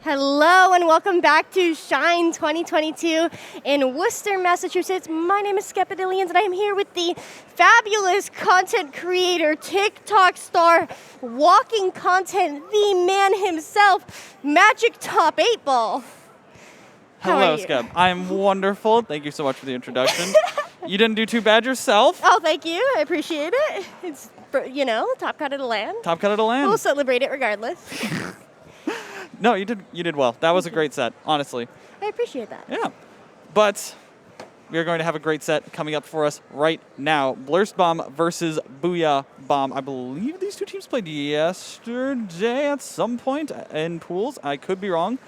Hello and welcome back to Shine 2022 in Worcester, Massachusetts. My name is Skepidillions and I am here with the fabulous content creator, TikTok star, walking content, the man himself, Magic Top 8 Ball. Hello, Skep. I'm wonderful. Thank you so much for the introduction. You didn't do too bad yourself. Oh, thank you. I appreciate it. It's, top cut of the land. Top cut of the land. We'll celebrate it regardless. No, you did well. That was a great set, honestly. I appreciate that. Yeah. But we are going to have a great set coming up for us right now. Blursed Bomb versus Booyah Bomb. I believe these two teams played yesterday at some point in pools. I could be wrong.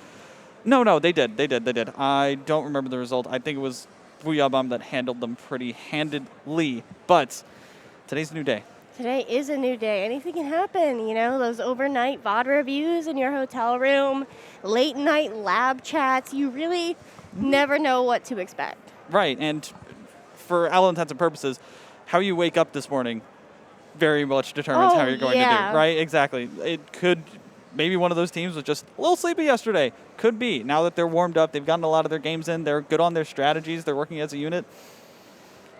No, they did. I don't remember the result. I think it was Booyah Bomb that handled them pretty handedly. But today's a new day. Today is a new day. Anything can happen, those overnight VOD reviews in your hotel room, late night lab chats. You really never know what to expect. Right, and for all intents and purposes, how you wake up this morning very much determines how you're going to do, right? Exactly. It could, maybe one of those teams was just a little sleepy yesterday. Could be. Now that they're warmed up, they've gotten a lot of their games in, they're good on their strategies, they're working as a unit.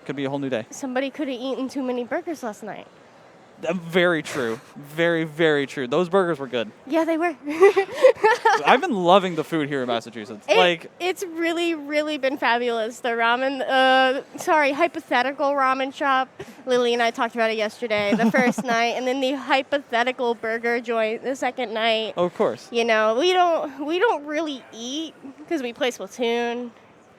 Could be a whole new day. Somebody could have eaten too many burgers last night. Very true. Very, very true. Those burgers were good. Yeah, they were. I've been loving the food here in Massachusetts. It's really, really been fabulous. The ramen, hypothetical ramen shop. Lily and I talked about it yesterday, the first night, and then the hypothetical burger joint the second night. Oh, of course. We don't really eat because we play Splatoon.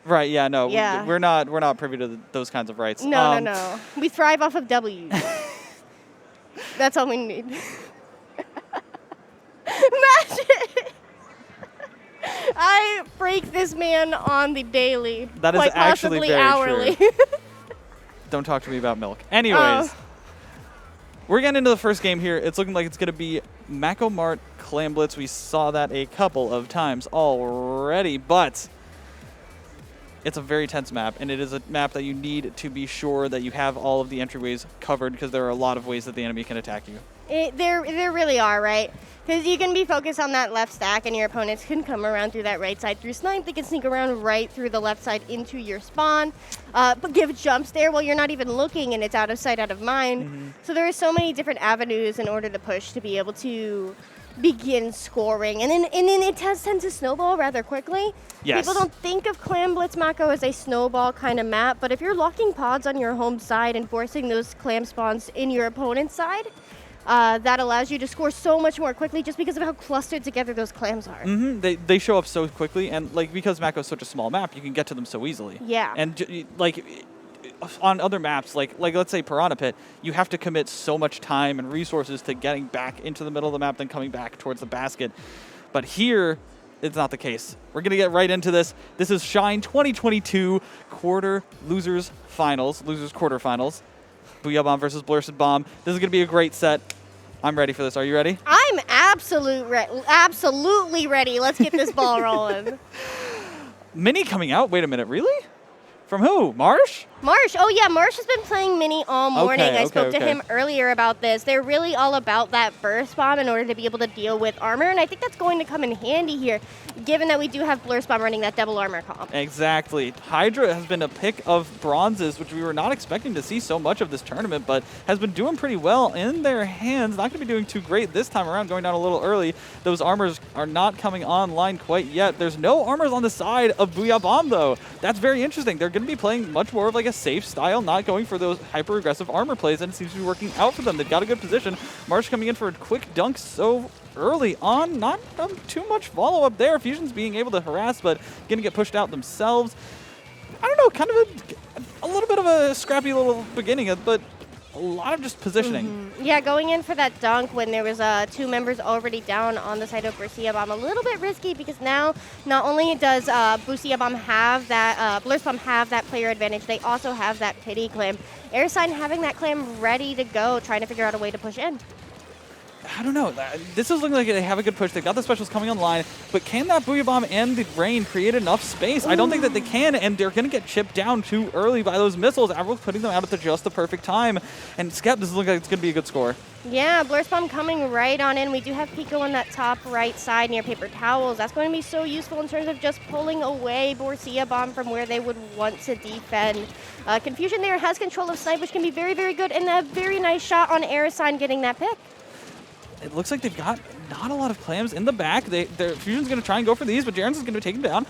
Right, yeah, no. Yeah. We're not privy to those kinds of rights. No. We thrive off of W's. That's all we need. Magic! I break this man on the daily. That is actually possibly very hourly. true. Don't talk to me about milk. Anyways, we're getting into the first game here. It's looking like it's going to be Mako Mart Clam Blitz. We saw that a couple of times already, but it's a very tense map, and it is a map that you need to be sure that you have all of the entryways covered because there are a lot of ways that the enemy can attack you. There really are, right? Because you can be focused on that left stack, and your opponents can come around through that right side through snipe. They can sneak around right through the left side into your spawn, but give jumps there while you're not even looking, and it's out of sight, out of mind. Mm-hmm. So there are so many different avenues in order to push to be able to begin scoring, and then it does tend to snowball rather quickly. Yes. People don't think of Clam Blitz Mako as a snowball kind of map, but if you're locking pods on your home side and forcing those clam spawns in your opponent's side, that allows you to score so much more quickly just because of how clustered together those clams are. Mm-hmm. They show up so quickly, and because Mako is such a small map, you can get to them so easily. Yeah. And on other maps, like let's say Piranha Pit, you have to commit so much time and resources to getting back into the middle of the map and coming back towards the basket. But here, it's not the case. We're going to get right into this. This is Shine 2022 Quarter Losers Quarterfinals. Booyah Bomb versus Blursed Bomb. This is going to be a great set. I'm ready for this. Are you ready? I'm absolutely ready. Let's get this ball rolling. Mini coming out? Wait a minute. Really? From who? Marsh? Marsh. Oh, yeah. Marsh has been playing Mini all morning. I spoke to him earlier about this. They're really all about that burst bomb in order to be able to deal with armor, and I think that's going to come in handy here, given that we do have Blursed Bomb running that double armor comp. Exactly. Hydra has been a pick of bronzes, which we were not expecting to see so much of this tournament, but has been doing pretty well in their hands. Not going to be doing too great this time around, going down a little early. Those armors are not coming online quite yet. There's no armors on the side of Booyah Bomb, though. That's very interesting. They're going to be playing much more of like a safe style, not going for those hyper-aggressive armor plays, and it seems to be working out for them. They've got a good position. Marsh coming in for a quick dunk so early on. Not too much follow-up there. Fusion's being able to harass, but going to get pushed out themselves. I don't know, kind of a little bit of a scrappy little beginning, but a lot of just positioning. Mm-hmm. Yeah, going in for that dunk when there was two members already down on the side of Borceyah Bomb, a little bit risky because now not only does Borceyah Bomb have that, Blursed Bomb have that player advantage, they also have that pity clam. Airsign having that clam ready to go, trying to figure out a way to push in. I don't know. This is looking like they have a good push. They've got the specials coming online, but can that Booyah Bomb and the rain create enough space? I don't think that they can, and they're going to get chipped down too early by those missiles. Avril putting them out at just the perfect time. And Skep, this is looking like it's going to be a good score. Yeah, Blursed Bomb coming right on in. We do have Pico on that top right side near paper towels. That's going to be so useful in terms of just pulling away Borceyah Bomb from where they would want to defend. Confusion there has control of Snipe, which can be very, very good, and a very nice shot on Airsign getting that pick. It looks like they've got not a lot of clams in the back. Their Fusion's going to try and go for these, but Jarens is going to take him down.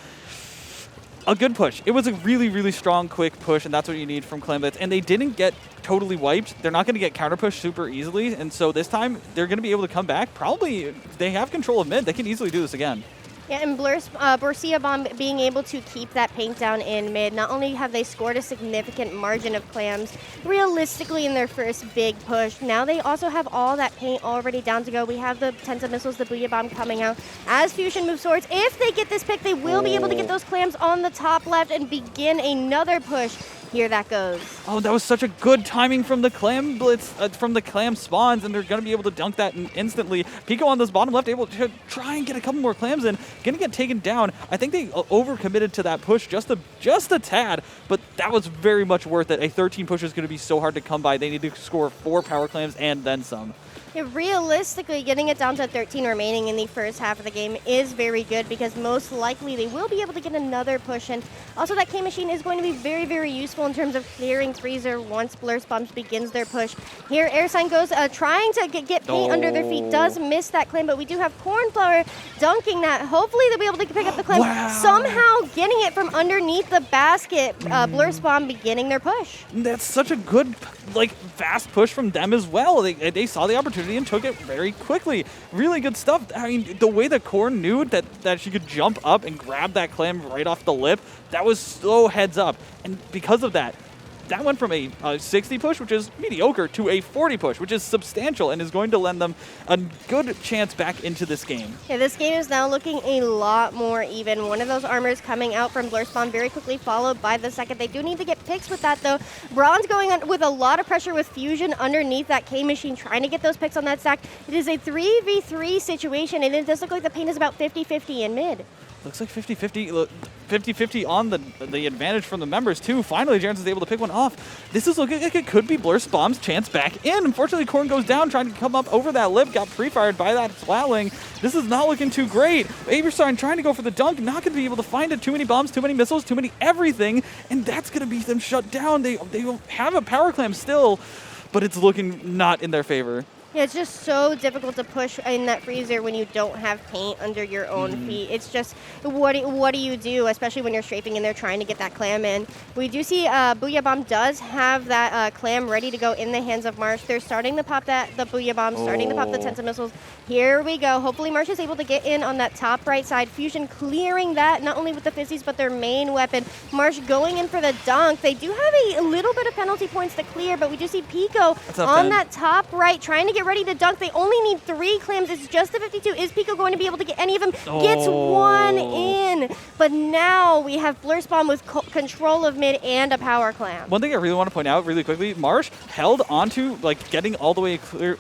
A good push. It was a really, really strong, quick push, and that's what you need from Clamblitz. And they didn't get totally wiped. They're not going to get counter push super easily, and so this time they're going to be able to come back. Probably they have control of mid. They can easily do this again. Yeah, and Borceyah Bomb being able to keep that paint down in mid, not only have they scored a significant margin of clams realistically in their first big push, now they also have all that paint already down to go. We have the Tenta missiles, the Booyah Bomb coming out. As Fusion moves forwards, if they get this pick, they will be able to get those clams on the top left and begin another push. Here that goes. Oh, that was such a good timing from the clam blitz, from the clam spawns, and they're going to be able to dunk that instantly. Pico on this bottom left, able to try and get a couple more clams in. Going to get taken down. I think they overcommitted to that push just a tad, but that was very much worth it. A 13 push is going to be so hard to come by. They need to score 4 power clams and then some. Yeah, realistically, getting it down to 13 remaining in the first half of the game is very good because most likely they will be able to get another push in. Also, that K-Machine is going to be very, very useful in terms of clearing Freezer once Blursed Bombs begins their push. Here, Airsign goes trying to get paint under their feet. Does miss that claim, but we do have Cornflower dunking that. Hopefully, they'll be able to pick up the claim. Wow. Somehow getting it from underneath the basket. Blursed Bomb beginning their push. That's such a good, fast push from them as well. They saw the opportunity and took it very quickly. Really good stuff. I mean, the way that Corn knew that she could jump up and grab that clam right off the lip, that was so heads up. And because of that, that went from a 60 push, which is mediocre, to a 40 push, which is substantial and is going to lend them a good chance back into this game. Yeah, this game is now looking a lot more even. One of those armors coming out from Blursed Bomb very quickly, followed by the second. They do need to get picks with that, though. Bronze going on with a lot of pressure with Fusion underneath that K-Machine, trying to get those picks on that stack. It is a 3v3 situation, and it does look like the paint is about 50-50 in mid. Looks like 50-50 on the advantage from the members, too. Finally, Jarens is able to pick one off. This is looking like it could be Blursed Bomb's chance back in. Unfortunately, Corn goes down, trying to come up over that lip, got pre-fired by that Splatling. This is not looking too great. Averstein trying to go for the dunk, not going to be able to find it. Too many bombs, too many missiles, too many everything, and that's going to be them shut down. They have a power clam still, but it's looking not in their favor. Yeah, it's just so difficult to push in that freezer when you don't have paint under your own feet. It's just, what do you do, especially when you're strafing and they're trying to get that clam in? We do see Booyah Bomb does have that clam ready to go in the hands of Marsh. They're starting to pop the Booyah Bomb, starting to pop the Tenta missiles. Here we go. Hopefully Marsh is able to get in on that top right side. Fusion clearing that, not only with the fizzies, but their main weapon. Marsh going in for the dunk. They do have a little bit of penalty points to clear, but we do see Pico on that top right, trying to get ready to dunk. They only need 3 clams. It's just the 52. Is Pico going to be able to get any of them? Gets one in. But now we have Blursed Bomb with control of mid and a power clam. One thing I really want to point out really quickly, Marsh held onto getting all the way clear,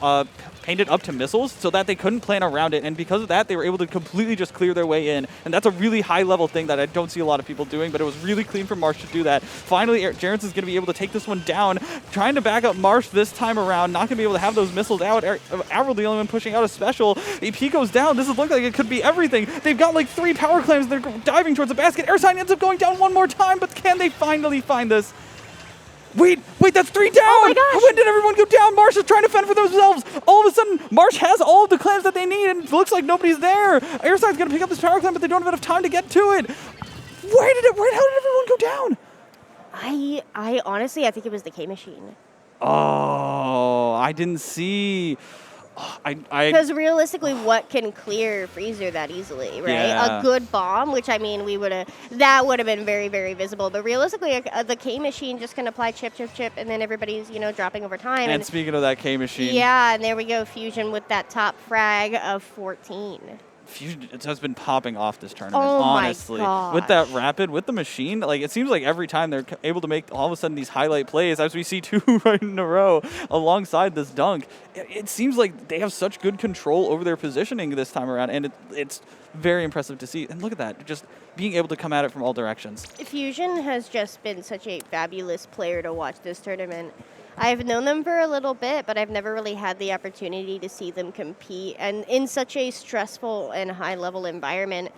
painted up to missiles so that they couldn't plan around it, and because of that they were able to completely just clear their way in, and that's a really high level thing that I don't see a lot of people doing, but it was really clean for Marsh to do that. Finally, Jarens is going to be able to take this one down, trying to back up Marsh this time around, not going to be able to have those missiles out. Avril the only one pushing out a special. Pico's down. This is looking like it could be everything. They've got 3 power clams. They're diving towards the basket. Airsign ends up going down one more time, but can they finally find this? Wait, that's 3 down! Oh my gosh! When did everyone go down? Marsh is trying to fend for themselves. All of a sudden, Marsh has all of the clams that they need, and it looks like nobody's there. Airside's going to pick up this power clam, but they don't have enough time to get to it. How did everyone go down? I honestly, I think it was the K-Machine. Oh, I didn't see. Because realistically, what can clear Freezer that easily, right? Yeah. A good bomb, which I mean, that would have been very, very visible. But realistically, the K-Machine just can apply chip, and then everybody's, dropping over time. And speaking of that K-Machine. Yeah, and there we go, Fusion with that top frag of 14. Fusion has been popping off this tournament, Oh my honestly. gosh. With that rapid, with the machine, like it seems like every time they're able to make all of a sudden these highlight plays, as we see 2 right in a row alongside this dunk, it seems like they have such good control over their positioning this time around, and it's very impressive to see. And look at that, just being able to come at it from all directions. Fusion has just been such a fabulous player to watch this tournament. I've known them for a little bit, but I've never really had the opportunity to see them compete. And in such a stressful and high-level environment,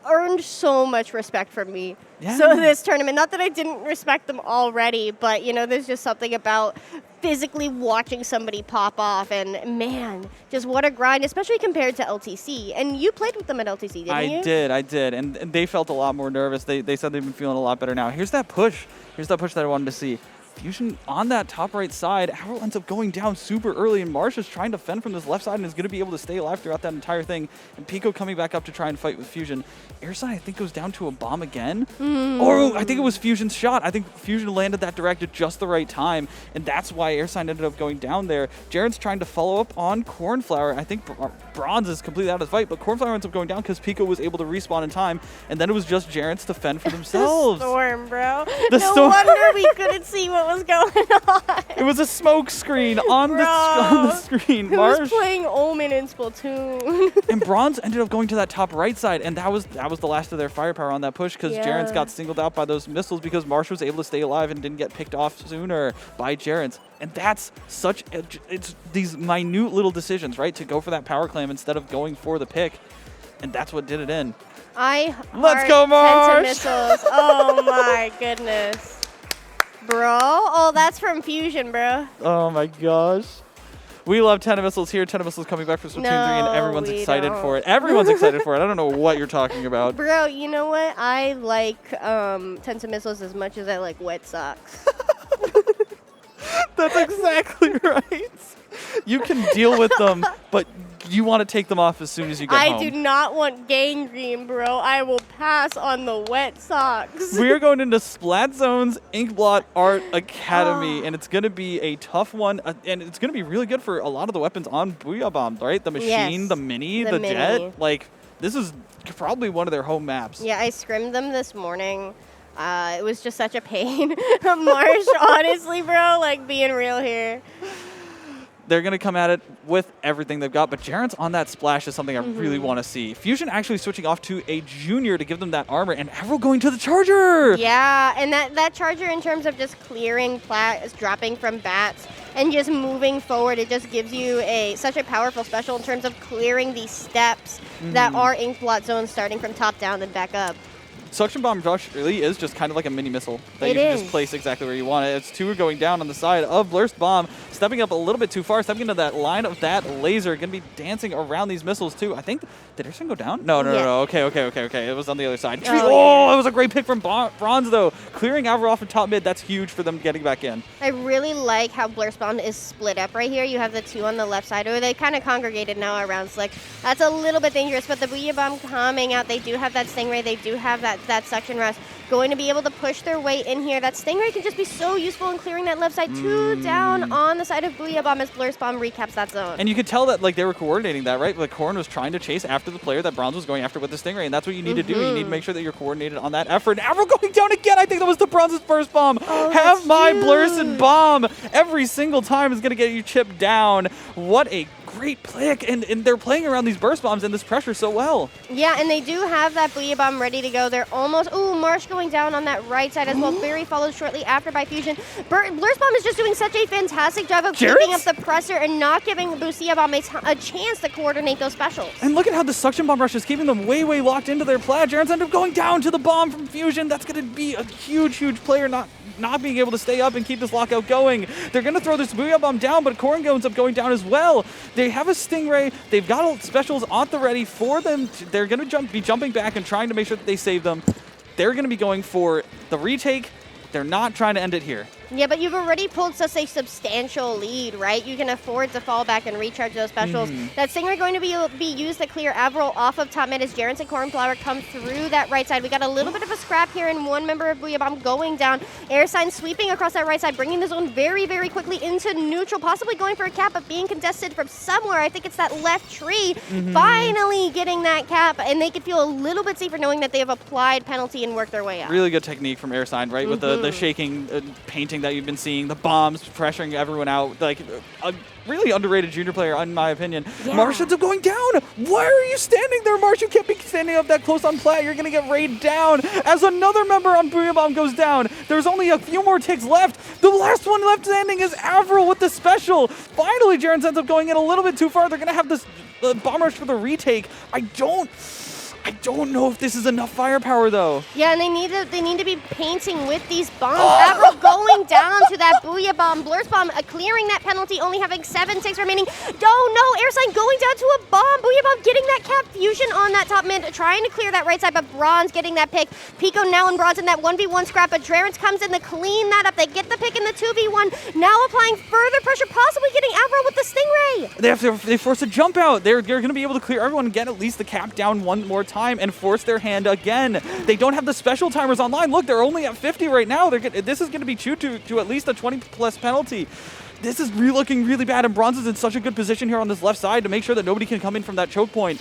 earned so much respect from me. Yeah. So this tournament, not that I didn't respect them already, but, you know, there's just something about physically watching somebody pop off. And, man, just what a grind, especially compared to LTC. And you played with them at LTC, didn't you? I did. And they felt a lot more nervous. They said they've been feeling a lot better now. Here's that push. Here's that push that I wanted to see. Fusion on that top right side. Avril ends up going down super early, and Marsh is trying to fend from this left side and is going to be able to stay alive throughout that entire thing. And Pico coming back up to try and fight with Fusion. Airside, I think, goes down to a bomb again. Or I think it was Fusion's shot. I think Fusion landed that direct at just the right time, and that's why Airside ended up going down there. Jaren's trying to follow up on Cornflower. I think Bronze is completely out of the fight, but Cornflower ends up going down because Pico was able to respawn in time, and then it was just Jaren's to fend for themselves. The storm, bro. The no storm. wonder we couldn't see what was going on. It was a smoke screen on the screen. Who Marsh was playing Omen in Splatoon? and Bronze ended up going to that top right side, and that was the last of their firepower on that push because Jaren's got singled out by those missiles because Marsh was able to stay alive and didn't get picked off sooner by Jaren's. And that's it's these minute little decisions, right, to go for that power clam instead of going for the pick, and that's what did it in. Let's go, Marsh! Missiles. Oh my goodness. Bro, oh, that's from Fusion, bro. Oh my gosh. We love Tennis Missiles here. Tennis Missiles coming back from Splatoon 3, and everyone's excited for it. Everyone's excited for it. I don't know what you're talking about. Bro, you know what? I like Tensa Missiles as much as I like wet socks. That's exactly right. You can deal with them, but you want to take them off as soon as you get home. I do not want gangrene, bro. I will pass on the wet socks. We are going into Splat Zone's Inkblot Art Academy, and it's going to be a tough one, and it's going to be really good for a lot of the weapons on Booyah Bomb, right? The machine, the mini, the jet. Like, this is probably one of their home maps. Yeah, I scrimmed them this morning. It was just such a pain. Marsh, honestly, bro, like being real here. They're going to come at it with everything they've got, but Jaren's on that splash is something I really want to see. Fusion actually switching off to a junior to give them that armor, and Avril going to the charger! Yeah, and that charger in terms of just clearing plats, dropping from bats, and just moving forward, it just gives you such a powerful special in terms of clearing these steps that are Inkblot zones starting from top down and back up. Suction Bomb Rush really is just kind of like a mini missile that you can just place exactly where you want it. It's 2 going down on the side of Blursed Bomb, stepping up a little bit too far, stepping into that line of that laser, going to be dancing around these missiles too. I think, did Erson go down? No. Okay. It was on the other side. It was a great pick from Bronze though. Clearing Avril off in top mid, that's huge for them getting back in. I really like how Blursed Bomb is split up right here. You have the 2 on the left side, or they kind of congregated now around Slick. That's a little bit dangerous, but the Booyah Bomb coming out, they do have that Stingray, they do have that Suction Rush. Going to be able to push their way in here. That Stingray can just be so useful in clearing that left side. 2 down on the side of Booyah Bomb as Blursed Bomb recaps that zone. And you could tell that like they were coordinating that, right? Like Corn was trying to chase after the player that Bronze was going after with the Stingray, and that's what you need to do. You need to make sure that you're coordinated on that effort. And Avril going down again. I think that was the Bronze's first bomb. Have my Blursed Bomb every single time is going to get you chipped down. What a great pick, and they're playing around these burst bombs and this pressure so well. Yeah, and they do have that Booyah Bomb ready to go. They're almost, Marsh going down on that right side as well. Barry follows shortly after by Fusion. Blursed Bomb is just doing such a fantastic job of keeping up the pressure and not giving Borceyah Bomb a chance to coordinate those specials. And look at how the Suction Bomb Rush is keeping them way locked into their plaid. Jaren's end up going down to the bomb from Fusion. That's going to be a huge player not being able to stay up and keep this lockout going. They're going to throw this Booyah Bomb down, but Corn ends up going down as well. They have a Stingray. They've got specials on the ready for them. They're going to be jumping back and trying to make sure that they save them. They're going to be going for the retake. They're not trying to end it here. Yeah, but you've already pulled such a substantial lead, right? You can afford to fall back and recharge those specials. That Stingray going to be used to clear Avril off of top mid as Jarence and Cornflower come through that right side. We got a little bit of a scrap here, and one member of Booyah Bomb going down. Air Sign sweeping across that right side, bringing the zone very, very quickly into neutral, possibly going for a cap, but being contested from somewhere. I think it's that left tree. Finally getting that cap, and they could feel a little bit safer knowing that they have applied penalty and worked their way out. Really good technique from Air Sign, right? With the shaking, painting that you've been seeing, the bombs pressuring everyone out. Like a really underrated junior player, in my opinion. Yeah. Marsh ends up going down. Why are you standing there, Marsh? You can't be standing up that close on plat. You're going to get raided down as another member on Booyah Bomb goes down. There's only a few more ticks left. The last one left standing is Avril with the special. Finally, Jarence ends up going in a little bit too far. They're going to have this bomb rush for the retake. I don't know if this is enough firepower, though. Yeah, and they need to be painting with these bombs. Avril going down to that Booyah Bomb. Blursed Bomb clearing that penalty, only having 7 ticks remaining. Oh no, Air Sign going down to a bomb. Booyah Bomb getting that cap fusion on that top mid, trying to clear that right side, but Bronze getting that pick. Pico now and Bronze in that 1v1 scrap, but Jarence comes in to clean that up. They get the pick in the 2v1, now applying further pressure, possibly getting Avril with the Stingray. They force a jump out. They're going to be able to clear everyone and get at least the cap down one more time and force their hand again. They don't have the special timers online. Look, they're only at 50 right now. This is going to be chewed to at least a 20+ penalty. This is looking really bad, and Bronze is in such a good position here on this left side to make sure that nobody can come in from that choke point.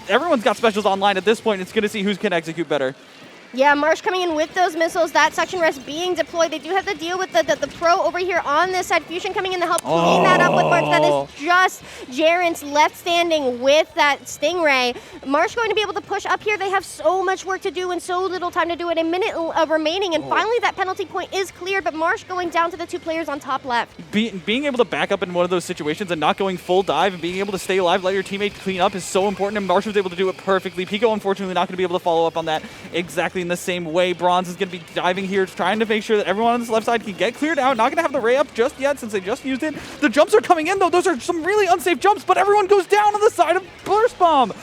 Everyone's got specials online at this point. It's going to see who can execute better. Yeah, Marsh coming in with those missiles, that section rest being deployed. They do have to deal with the pro over here on this side. Fusion coming in to help clean that up with Marsh. That is just Jarence left standing with that Stingray. Marsh going to be able to push up here. They have so much work to do and so little time to do it. A minute remaining, and finally that penalty point is cleared, but Marsh going down to the 2 players on top left. Being able to back up in one of those situations and not going full dive and being able to stay alive, let your teammate clean up is so important, and Marsh was able to do it perfectly. Pico, unfortunately, not going to be able to follow up on that exactly in the same way. Bronze is going to be diving here, trying to make sure that everyone on this left side can get cleared out. Not going to have the ray up just yet since they just used it. The jumps are coming in, though. Those are some really unsafe jumps, but everyone goes down on the side of Blursed Bomb.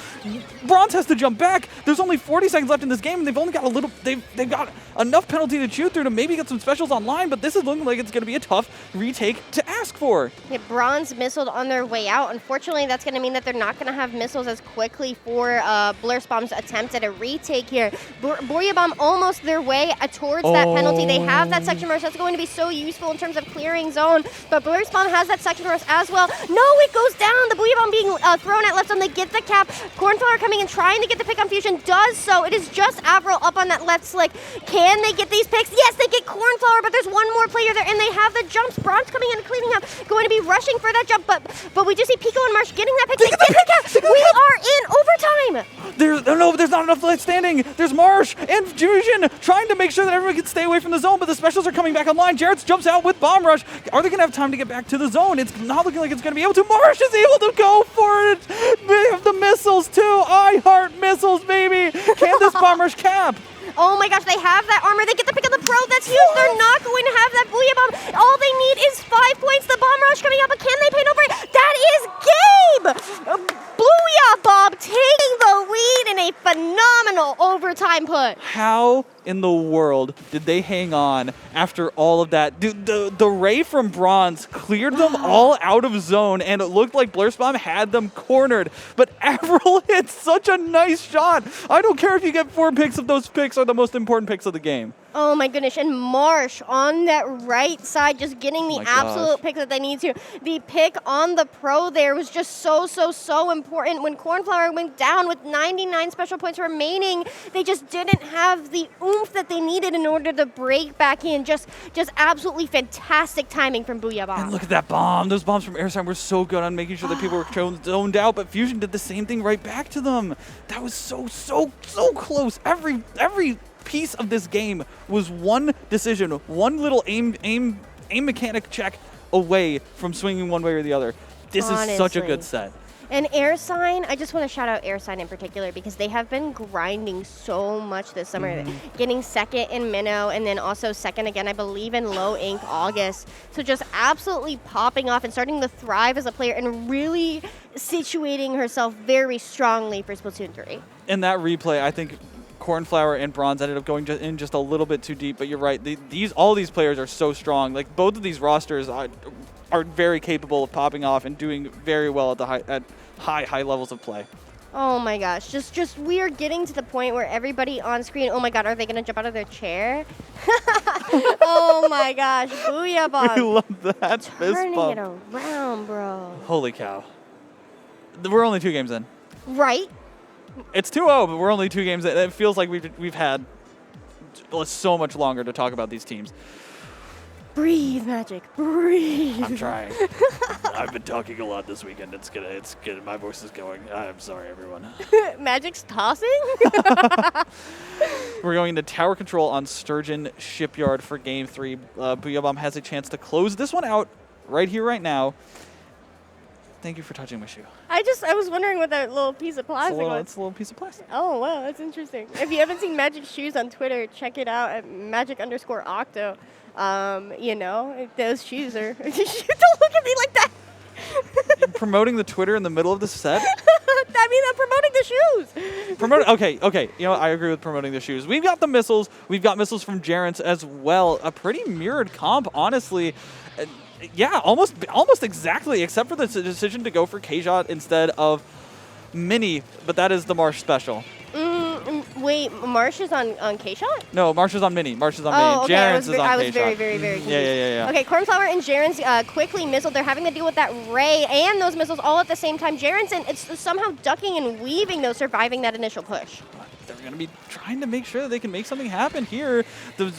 Bronze has to jump back. There's only 40 seconds left in this game, and they've only got they've got enough penalty to chew through to maybe get some specials online, but this is looking like it's going to be a tough retake to ask for. Yeah, Bronze missiled on their way out. Unfortunately, that's going to mean that they're not going to have missiles as quickly for Blursed Bomb's attempt at a retake here. Booyah Bomb almost their way towards that penalty. They have that section rush. That's going to be so useful in terms of clearing zone, but Blursed Bomb has that section rush as well. No, it goes down. The Booyah Bomb being thrown at left zone. They get the cap. Cornflower coming in, trying to get the pick on Fusion. Does so. It is just Avril up on that left slick. Can they get these picks? Yes, they get Cornflower, but there's one more player there, and they have the jumps. Bronze coming in and cleaning up. Going to be rushing for that jump, but we do see Pico and Marsh getting that pick. They get the pick. We are in overtime. There's not enough left standing. There's Marsh and Fusion trying to make sure that everyone can stay away from the zone, but the specials are coming back online. Jarence jumps out with Bomb Rush. Are they going to have time to get back to the zone? It's not looking like it's going to be able to. Marsh is able to go for it. They have the missiles too. I heart missiles, baby. Can this Bomb Rush cap? Oh my gosh, they have that armor. They get the pick of the pro. That's huge. They're not going to have that Booyah Bomb. All they need is 5 points. The Bomb Rush coming out, but can they paint over it? That is game! Booyah Bomb taking the lead in a phenomenal overtime push. How in the world did they hang on after all of that? Dude, the ray from Bronze cleared them all out of zone, and it looked like Blursed Bomb had them cornered. But Avril hit such a nice shot. I don't care if you get 4 picks, if those picks are the most important picks of the game. Oh my goodness, and Marsh on that right side just getting the absolute pick that they need to. The pick on the pro there was just so important. When Cornflower went down with 99 special points remaining, they just didn't have the oomph that they needed in order to break back in. Just absolutely fantastic timing from Booyah Bomb. And look at that bomb. Those bombs from Airsign were so good on making sure that people were zoned out, but Fusion did the same thing right back to them. That was so close. Every piece of this game was one decision, one little aim mechanic check away from swinging one way or the other. This is such a good set. And Air Sign, I just want to shout out Air Sign in particular because they have been grinding so much this summer. Getting second in Minnow and then also second again, I believe, in Low Ink August. So just absolutely popping off and starting to thrive as a player and really situating herself very strongly for Splatoon 3. In that replay, I think Cornflower and Bronze ended up going in just a little bit too deep, but you're right. All these players are so strong. Like, both of these rosters are very capable of popping off and doing very well at high levels of play. Oh my gosh, just we are getting to the point where everybody on screen, oh my god, are they going to jump out of their chair? Oh my gosh, Booyah Bomb. I love that fist Turning bump. it around, bro. Holy cow. We're only 2 games in. Right? It's 2-0, but we're only 2 games in. It feels like we've had so much longer to talk about these teams. Breathe, Magic. Breathe. I'm trying. I've been talking a lot this weekend. It's good. My voice is going. I'm sorry, everyone. Magic's tossing? We're going into tower control on Sturgeon Shipyard for Game 3. Booyah Bomb has a chance to close this one out right here, right now. Thank you for touching my shoe. I was wondering what that little piece of plastic was. It's a little piece of plastic. Oh, wow, that's interesting. If you haven't seen Magic's shoes on Twitter, check it out at magic_octo. You know, those shoes are... Don't look at me like that! You're promoting the Twitter in the middle of the set? I mean, I'm promoting the shoes! Okay. You know what? I agree with promoting the shoes. We've got the missiles. We've got missiles from Jarence as well. A pretty mirrored comp, honestly. Yeah, almost exactly, except for the decision to go for K-Shot instead of Mini, but that is the Marsh special. Wait, Marsh is on K-Shot? No, Marsh is on Mini. Marsh is on Mini. Jarence is on K-Shot. I was very confused. Yeah. Okay, Cornflower and Jarence quickly missiled. They're having to deal with that Ray and those missiles all at the same time. Jarence, it's somehow ducking and weaving, though, surviving that initial push. They're going to be trying to make sure that they can make something happen here.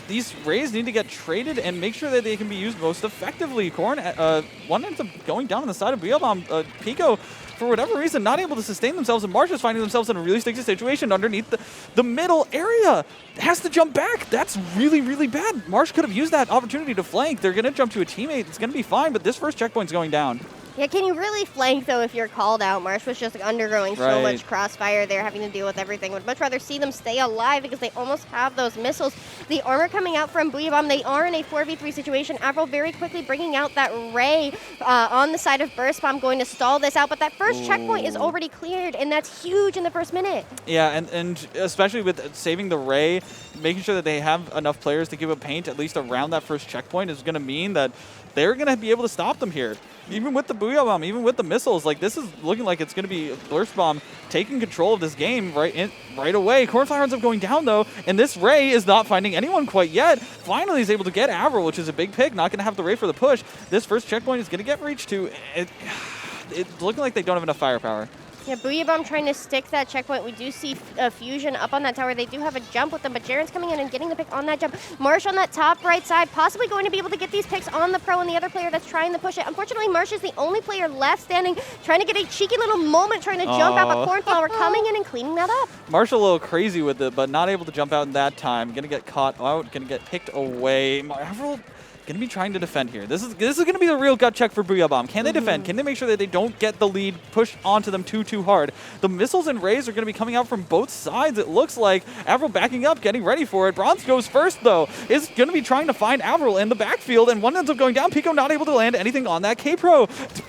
These Rays need to get traded and make sure that they can be used most effectively. One ends up going down on the side of Booyah Bomb. Pico, for whatever reason, not able to sustain themselves, and Marsh is finding themselves in a really sticky situation underneath the middle area. Has to jump back. That's really, really bad. Marsh could have used that opportunity to flank. They're going to jump to a teammate. It's going to be fine, but this first checkpoint's going down. Yeah, can you really flank, though, if you're called out? Marsh was just undergoing so much crossfire there, having to deal with everything. Would much rather see them stay alive because they almost have those missiles. The armor coming out from Booyah Bomb, they are in a 4v3 situation. Avril very quickly bringing out that Ray on the side of Burst Bomb, going to stall this out. But that first checkpoint is already cleared, and that's huge in the first minute. Yeah, and especially with saving the Ray, making sure that they have enough players to give a paint at least around that first checkpoint is going to mean that they're going to be able to stop them here. Even with the Booyah Bomb, even with the missiles, like, this is looking like it's going to be Blursed Bomb taking control of this game right away. Cornflower ends up going down, though, and this Ray is not finding anyone quite yet. Finally, he's able to get Avril, which is a big pick. Not going to have the Ray for the push. This first checkpoint is going to get reached to. It's looking like they don't have enough firepower. Yeah, Booyah Bomb trying to stick that checkpoint. We do see Fusion up on that tower. They do have a jump with them, but Jarence coming in and getting the pick on that jump. Marsh on that top right side, possibly going to be able to get these picks on the pro and the other player that's trying to push it. Unfortunately, Marsh is the only player left standing, trying to get a cheeky little moment, trying to jump out, but Cornflower coming in and cleaning that up. Marsh a little crazy with it, but not able to jump out in that time. Going to get caught out, going to get picked away. Avril going to be trying to defend here. This is going to be the real gut check for Booyah Bomb. Can they defend? Can they make sure that they don't get the lead pushed onto them too hard? The missiles and Rays are going to be coming out from both sides, it looks like. Avril backing up, getting ready for it. Bronze goes first, though. Is going to be trying to find Avril in the backfield, and one ends up going down. Pico not able to land anything on that K-Pro.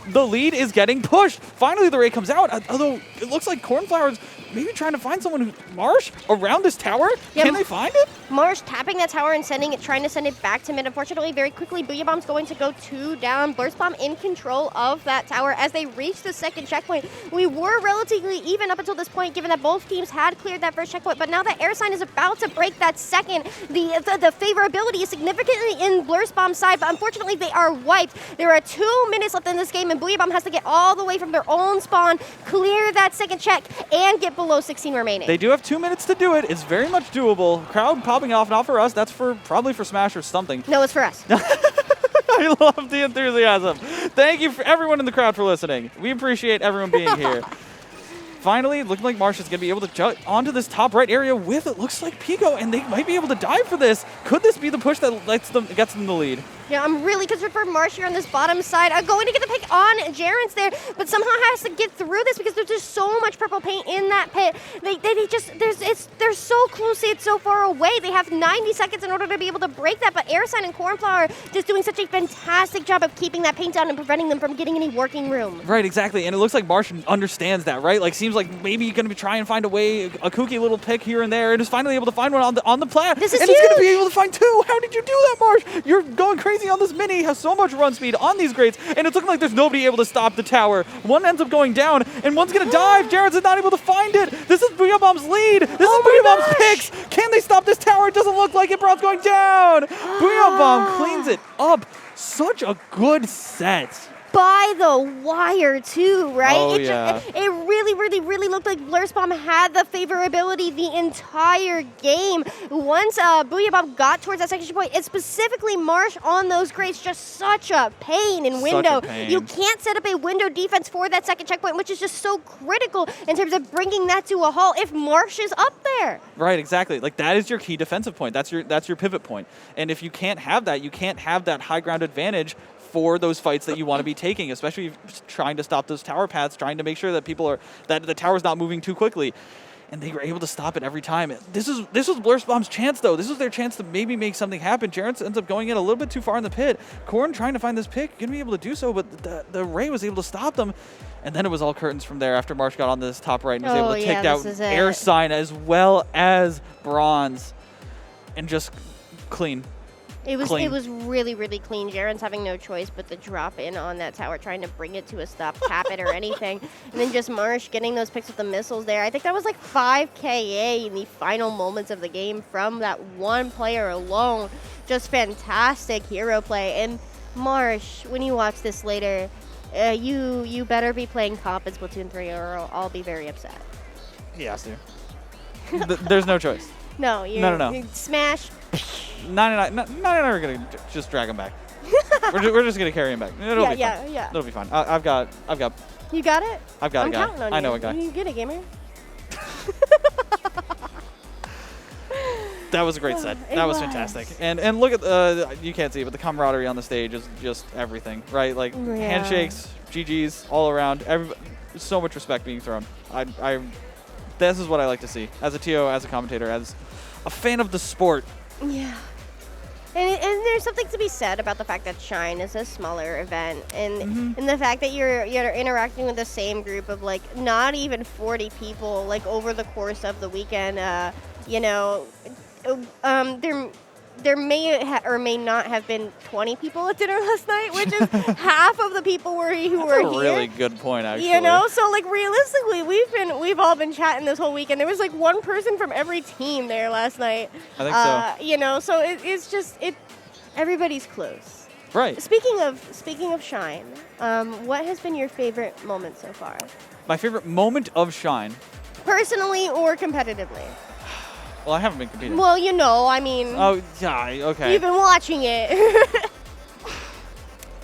The lead is getting pushed. Finally, the Ray comes out, although it looks like Cornflower's maybe trying to find someone Marsh around this tower. Yeah, can they find it? Marsh tapping that tower and trying to send it back to mid. Unfortunately, very quickly, Booyah Bomb's going to go 2 down. Burst Bomb in control of that tower as they reach the second checkpoint. We were relatively even up until this point, given that both teams had cleared that first checkpoint, but now that Air Sign is about to break that second, the favorability is significantly in Burst Bomb's side, but unfortunately, they are wiped. There are 2 minutes left in this game, and Booyah Bomb has to get all the way from their own spawn, clear that second check, and get below 16 remaining. They do have 2 minutes to do it. It's very much doable. Crowd popping off, not for us. That's probably for Smash or something. No, it's for us. I love the enthusiasm. Thank you for everyone in the crowd for listening. We appreciate everyone being here. Finally, looking like Marsh is going to be able to jump onto this top right area with, it looks like, Pico, and they might be able to dive for this. Could this be the push that gets them the lead? Yeah, I'm really concerned for Marsh here on this bottom side. Going to get the pick on Jarens there, but somehow has to get through this because there's just so much purple paint in that pit. They're so close, it's so far away. They have 90 seconds in order to be able to break that, but Airsign and Cornflower just doing such a fantastic job of keeping that paint down and preventing them from getting any working room. Right, exactly. And it looks like Marsh understands that, right? Like, seems like maybe you're going to be trying to find a way, a kooky little pick here and there, and is finally able to find one on the plat. This is and huge. It's going to be able to find two. How did you do that, Marsh? You're going crazy on this mini. Has so much run speed on these grates, and it's looking like there's nobody able to stop the tower. One ends up going down, and one's going to dive. Jarens is not able to find it. This is Booyah Bomb's lead. This is Booyah Bomb's picks. Can they stop this tower? It doesn't look like it. Bron's going down. Booyah Bomb cleans it up. Such a good set. By the wire too, right? Oh, It really looked like Blursed Bomb had the favorability the entire game. Once Booyah Bomb got towards that second point, it's specifically Marsh on those grates, just such a pain in window. You can't set up a window defense for that second checkpoint, which is just so critical in terms of bringing that to a halt if Marsh is up there. Right, exactly. Like, that is your key defensive point. That's your pivot point. And if you can't have that, you can't have that high ground advantage for those fights that you want to be taking, especially trying to stop those tower paths, trying to make sure that that the tower's not moving too quickly. And they were able to stop it every time. This was Blursed Bomb's chance, though. This was their chance to maybe make something happen. Jarens ends up going in a little bit too far in the pit. Corn trying to find this pick, going to be able to do so, but the Ray was able to stop them. And then it was all curtains from there after Marsh got on this top right and was able to take out Airsign as well as Bronze. And just clean. It was really clean. Jarens having no choice but to drop in on that tower, trying to bring it to a stop, tap it or anything. And then just Marsh getting those picks with the missiles there. I think that was like 5 KA in the final moments of the game from that one player alone. Just fantastic hero play. And Marsh, when you watch this later, you better be playing comp in Splatoon 3 or I'll be very upset. He has to. There's no choice. No. No. Smash. 99 are going to just drag him back. we're just going to carry him back. It'll be fine. It'll be fine. I've got. You got it? I've got I'm a guy. counting on I know you. a guy. You get it, gamer. That was a great set. That was fantastic. And look at you can't see it, but the camaraderie on the stage is just everything, right? Like handshakes, GGs all around. So much respect being thrown. This is what I like to see as a TO, as a commentator, as a fan of the sport. Yeah. And there's something to be said about the fact that Shine is a smaller event, and the fact that you're interacting with the same group of like not even 40 people like over the course of the weekend. There may or may not have been 20 people at dinner last night, which is half of the people who were here. That's a really good point, actually. So like realistically, we've all been chatting this whole weekend. There was like one person from every team there last night. I think so. So it's just everybody's close. Right. Speaking of Shine, what has been your favorite moment so far? My favorite moment of Shine. Personally or competitively? Well, I haven't been competing. Well, I mean. Oh, yeah, okay. You've been watching it.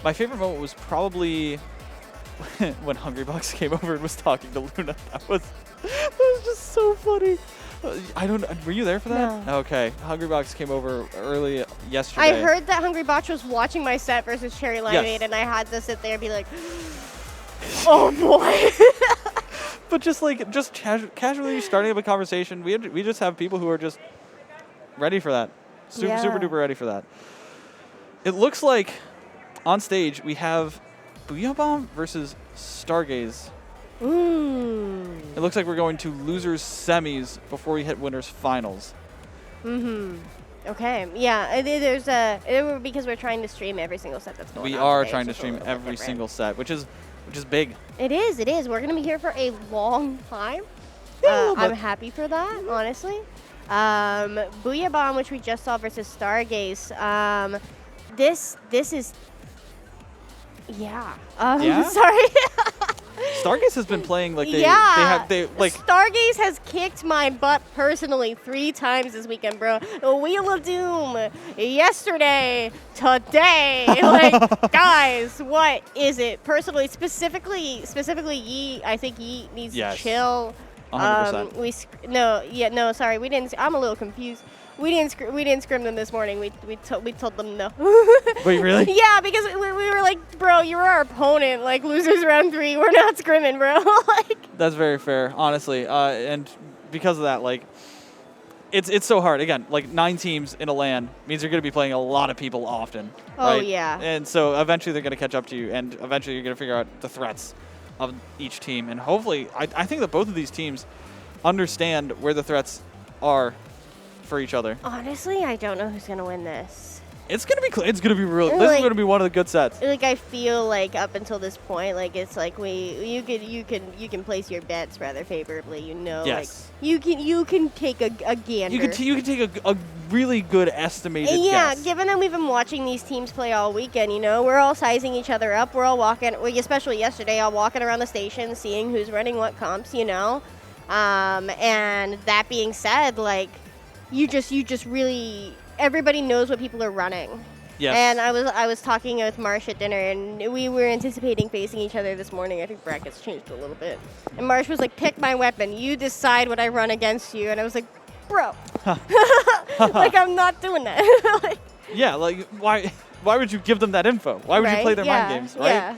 My favorite moment was probably when Hungrybox came over and was talking to Luna. That was just so funny. Were you there for that? No. Okay. Hungrybox came over early yesterday. I heard that Hungrybox was watching my set versus Cherry Limeade, and I had to sit there and be like, oh boy. But just casually starting up a conversation, we just have people who are just ready for that. Super duper ready for that. It looks like on stage we have Booyah Bomb versus Stargaze. It looks like we're going to losers semis before we hit winners finals. Okay. Yeah. Because we're trying to stream every single set that's going on. We are today, trying to stream every single set, which is big. It is. We're going to be here for a long time. I'm happy for that, honestly. Booyah Bomb, which we just saw versus Stargaze. This is... Yeah. Sorry. Stargaze has been playing like Stargaze has kicked my butt personally 3 times this weekend, bro. Wheel of Doom yesterday, today. Like, guys, what is it? Personally, specifically, Yeet. I think Yeet needs to chill. 100%. Sorry, we didn't. I'm a little confused. We didn't scrim them this morning. We told them no. Wait, really? Yeah, because we were like, bro, you're our opponent. Like, losers round 3. We're not scrimming, bro. Like. That's very fair, honestly. And because of that, like, it's so hard. Again, like 9 teams in a LAN means you're going to be playing a lot of people often. Oh, right? yeah. And so eventually they're going to catch up to you, and eventually you're going to figure out the threats of each team. And hopefully, I think that both of these teams understand where the threats are for each other. Honestly, I don't know who's gonna win this. It's gonna be real. This Like, is gonna be one of the good sets. Like, I feel like up until this point, like it's like you can place your bets rather favorably. You know, Yes. like you can take a gander. You can take a really good estimated Yeah, guess. given that we've been watching these teams play all weekend, you know, we're all sizing each other up. We're all walking, especially yesterday, all walking around the station, seeing who's running what comps, you know. And that being said, like, you just really, everybody knows what people are running. Yes. And I was talking with Marsh at dinner, and we were anticipating facing each other this morning. I think brackets changed a little bit. And Marsh was like, pick my weapon. You decide what I run against you. And I was like, bro. Like, I'm not doing that. Like, yeah, like, why would you give them that info? Why would you play their mind games, right? Yeah.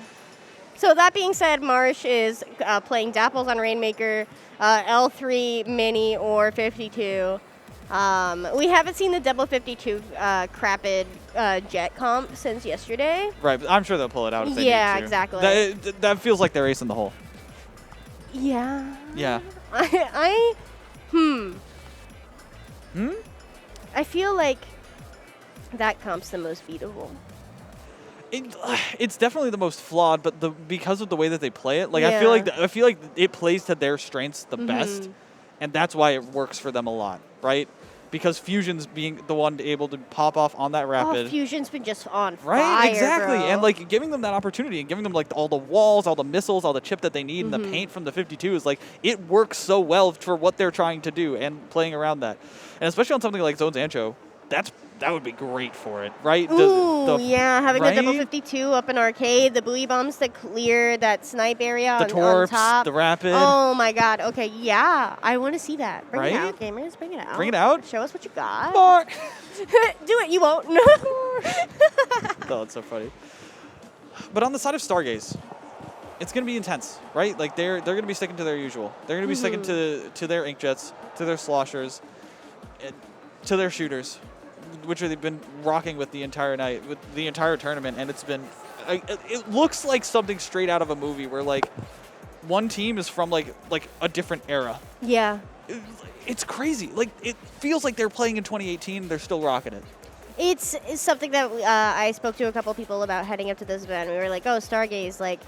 So that being said, Marsh is playing Dapples on Rainmaker, L3, Mini, or 52. We haven't seen the double 52 Crapid Jet comp since yesterday. Right, but I'm sure they'll pull it out if they Yeah, need to. exactly. That feels like they're ace in the hole. Yeah. Yeah. I feel like that comp's the most beatable. It's definitely the most flawed, but because of the way that they play it, like Yeah. I feel like it plays to their strengths the best, and that's why it works for them a lot, right? Because Fusion's being the one able to pop off on that rapid. Oh, Fusion's been just on Right, fire, exactly. bro. And like giving them that opportunity and giving them like all the walls, all the missiles, all the chip that they need, and the paint from the 52 is like, it works so well for what they're trying to do and playing around that. And especially on something like Zones Ancho, that would be great for it, right? Ooh, yeah, having right? the double 52 up in arcade, the buoy bombs that clear that snipe area The on torps, top. the rapid. Oh my god, okay, yeah, I want to see that. Bring it Right? out, gamers, bring it out. Bring it out. Show us what you got. Mark. Do it, you won't. No. Oh, it's so funny. But on the side of Stargaze, it's going to be intense, right? Like they're going to be sticking to their usual. They're going to be sticking to their inkjets, to their sloshers, to their shooters, which they've been rocking with the entire night, with the entire tournament, and it's been. It looks like something straight out of a movie where like one team is from like a different era. Yeah. It's crazy. Like it feels like they're playing in 2018. They're still rocking it. It's something that I spoke to a couple people about heading up to this event. We were like, oh, Stargaze, like,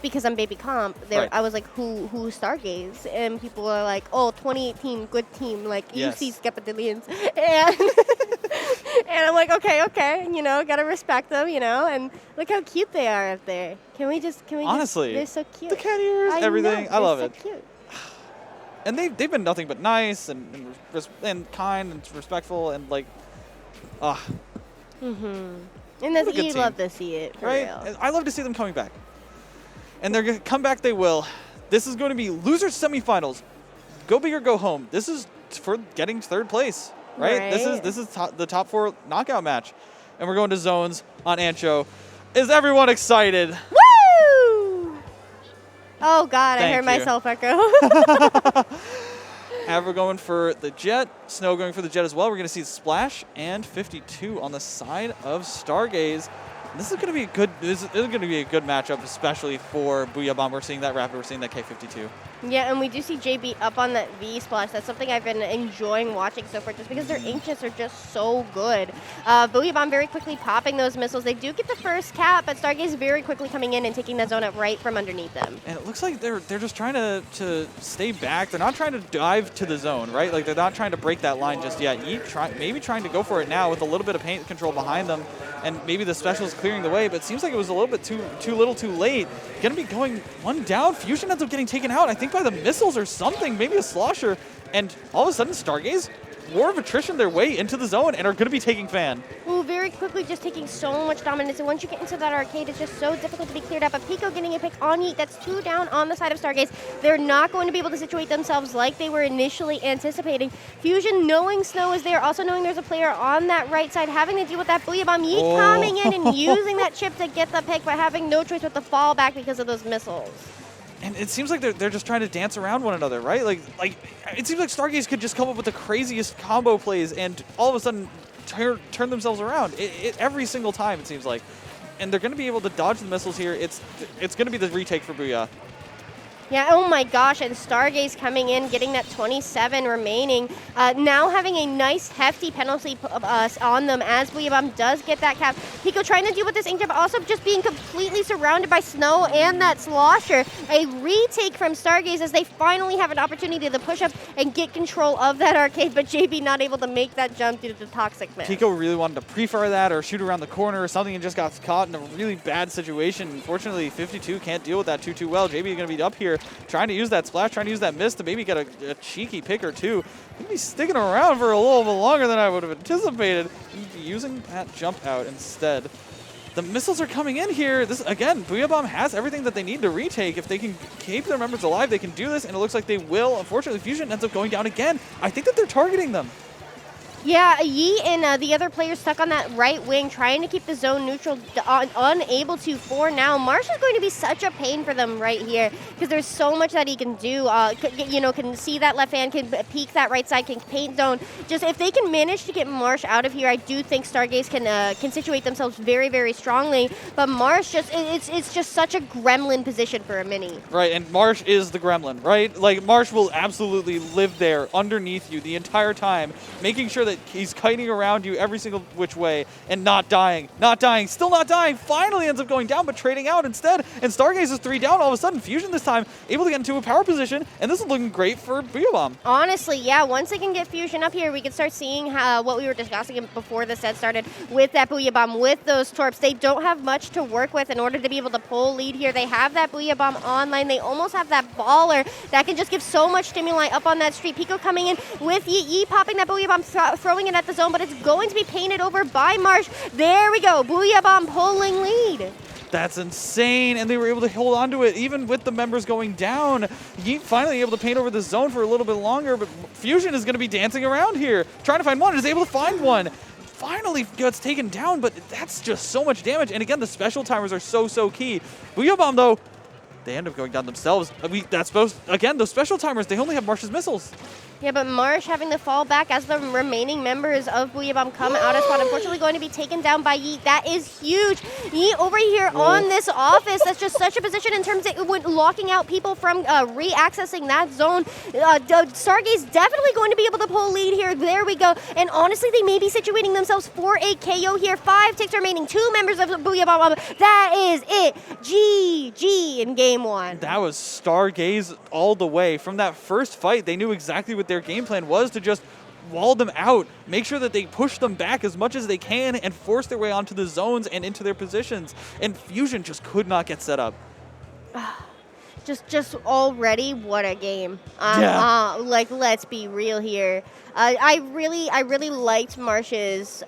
because I'm baby comp. Right. I was like, who's Stargaze? And people are like, oh, 2018, good team, like Yes. UC Skeptidillions. And and I'm like, okay, you know, gotta respect them, you know. And look how cute they are up there. Can we Honestly, they're so cute. The cat ears, I everything. know, I love they're it. so cute. And they've been nothing but nice and kind and respectful and like, And What that's a good you team. love to see it, for right? real. And I love to see them coming back. And they're going to come back, they will. This is going to be losers semifinals. Go big or go home. This is for getting third place, right? This is the top 4 knockout match. And we're going to zones on Ancho. Is everyone excited? Woo! Oh God, I Thank heard you. myself echo. We're going for the Jet. Snow going for the Jet as well. We're going to see Splash and 52 on the side of Stargaze. This is going to be a good. This is going to be a good matchup, especially for Booyah Bomb. We're seeing that Rapid. We're seeing that K52. Yeah, and we do see JB up on that V splash. That's something I've been enjoying watching so far, just because their inkjets are just so good. Booyah Bomb very quickly popping those missiles. They do get the first cap, but Stargaze very quickly coming in and taking that zone up right from underneath them. And it looks like they're just trying to stay back. They're not trying to dive to the zone, right? Like they're not trying to break that line just yet. Maybe trying to go for it now with a little bit of paint control behind them, and maybe the special is clearing the way. But it seems like it was a little bit too little, too late. Going to be going one down. Fusion ends up getting taken out, I think, by the missiles or something, maybe a slosher. And all of a sudden, Stargaze war of attrition their way into the zone and are going to be taking Fan. Ooh, very quickly just taking so much dominance. And once you get into that arcade, it's just so difficult to be cleared up. But Pico getting a pick on Yeet. That's 2 down on the side of Stargaze. They're not going to be able to situate themselves like they were initially anticipating. Fusion knowing Snow is there, also knowing there's a player on that right side, having to deal with that Booyah Bomb. Yeet coming in and using that chip to get the pick, but having no choice but to fall back because of those missiles. And it seems like they're just trying to dance around one another, right? Like it seems like Stargaze could just come up with the craziest combo plays and all of a sudden turn themselves around every single time, it seems like. And they're going to be able to dodge the missiles here. It's going to be the retake for Booyah. Yeah, oh my gosh, and Stargaze coming in, getting that 27 remaining. Now having a nice, hefty penalty on them as Booyah Bomb does get that cap. Pico trying to deal with this ink jump, also just being completely surrounded by Snow and that Slosher. A retake from Stargaze as they finally have an opportunity to push up and get control of that arcade, but JB not able to make that jump due to the Toxic Mist. Pico really wanted to pre-fire that or shoot around the corner or something and just got caught in a really bad situation. Unfortunately, 52 can't deal with that too well. JB is going to be up here trying to use that splash, trying to use that mist to maybe get a cheeky pick or two. He's going to be sticking around for a little bit longer than I would have anticipated. Using that jump out instead. The missiles are coming in here. This again, Booyah Bomb has everything that they need to retake. If they can keep their members alive, they can do this, and it looks like they will. Unfortunately, Fusion ends up going down again. I think that they're targeting them. Yeah, Yi and the other players stuck on that right wing, trying to keep the zone neutral, unable to for now. Marsh is going to be such a pain for them right here because there's so much that he can do. Can see that left hand, can peek that right side, can paint zone. Just if they can manage to get Marsh out of here, I do think Stargaze can situate themselves very, very strongly. But Marsh it's just such a gremlin position for a mini. Right, and Marsh is the gremlin, right? Like Marsh will absolutely live there underneath you the entire time, making sure that he's kiting around you every single which way and not dying, still not dying, finally ends up going down but trading out instead, and Stargaze is 3 down. All of a sudden, Fusion this time able to get into a power position, and this is looking great for Booyah Bomb. Honestly, yeah, once they can get Fusion up here, we can start seeing what we were discussing before the set started with that Booyah Bomb, with those Torps. They don't have much to work with in order to be able to pull lead here. They have that Booyah Bomb online. They almost have that Baller that can just give so much stimuli up on that street. Pico coming in with Yi popping that Booyah Bomb, throwing it at the zone, but it's going to be painted over by Marsh. There we go. Booyah Bomb pulling lead. That's insane, and they were able to hold on to it even with the members going down. Yeet finally able to paint over the zone for a little bit longer, but Fusion is going to be dancing around here, trying to find one, is able to find one. Finally gets taken down, but that's just so much damage, and again, the special timers are so key. Booyah Bomb, though, they end up going down themselves. Again, those special timers, they only have Marsh's missiles. Yeah, but Marsh having to fall back as the remaining members of Booyah Bomb come out of spot. Unfortunately going to be taken down by Yeet. That is huge. Yeet over here on this office. That's just such a position in terms of locking out people from re-accessing that zone. Stargaze definitely going to be able to pull lead here. There we go. And honestly, they may be situating themselves for a KO here. 5 ticks remaining. 2 members of Booyah Bomb. That is it. GG in game 1. That was Stargaze all the way. From that first fight, they knew exactly what their game plan was, to just wall them out, make sure that they push them back as much as they can and force their way onto the zones and into their positions. And Fusion just could not get set up. Just already, what a game. Yeah. Like, let's be real here. I really liked Marsh's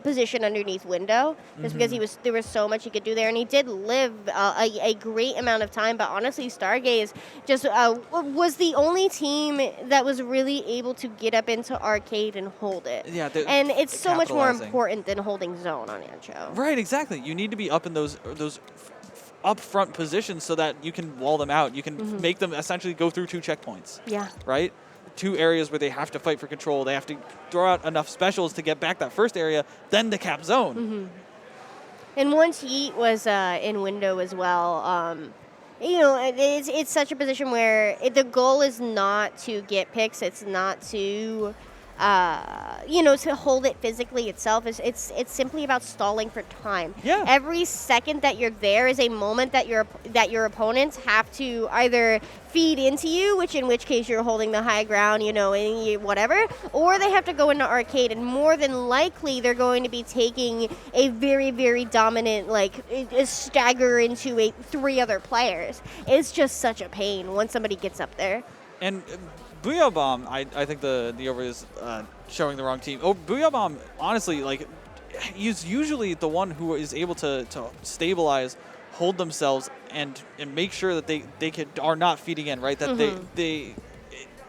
position underneath window, just because there was so much he could do there, and he did live a great amount of time. But honestly, Stargaze just was the only team that was really able to get up into arcade and hold it. Yeah, and it's so much more important than holding zone on Ancho. Right, exactly. You need to be up in those up front positions so that you can wall them out. You can make them essentially go through 2 checkpoints. Yeah. Right? 2 areas where they have to fight for control. They have to throw out enough specials to get back that first area, then the cap zone. And once Yeet was in window as well, it's such a position where the goal is not to get picks. It's not to to hold it physically itself. It's simply about stalling for time. Yeah. Every second that you're there is a moment that your opponents have to either feed into you, in which case you're holding the high ground, and whatever, or they have to go into arcade, and more than likely they're going to be taking a very, very dominant, stagger into 3 other players. It's just such a pain once somebody gets up there. And Booyah Bomb, I think the over is showing the wrong team. Oh, Booyah Bomb, honestly, like, is usually the one who is able to stabilize, hold themselves, and make sure that they are not feeding in, right? That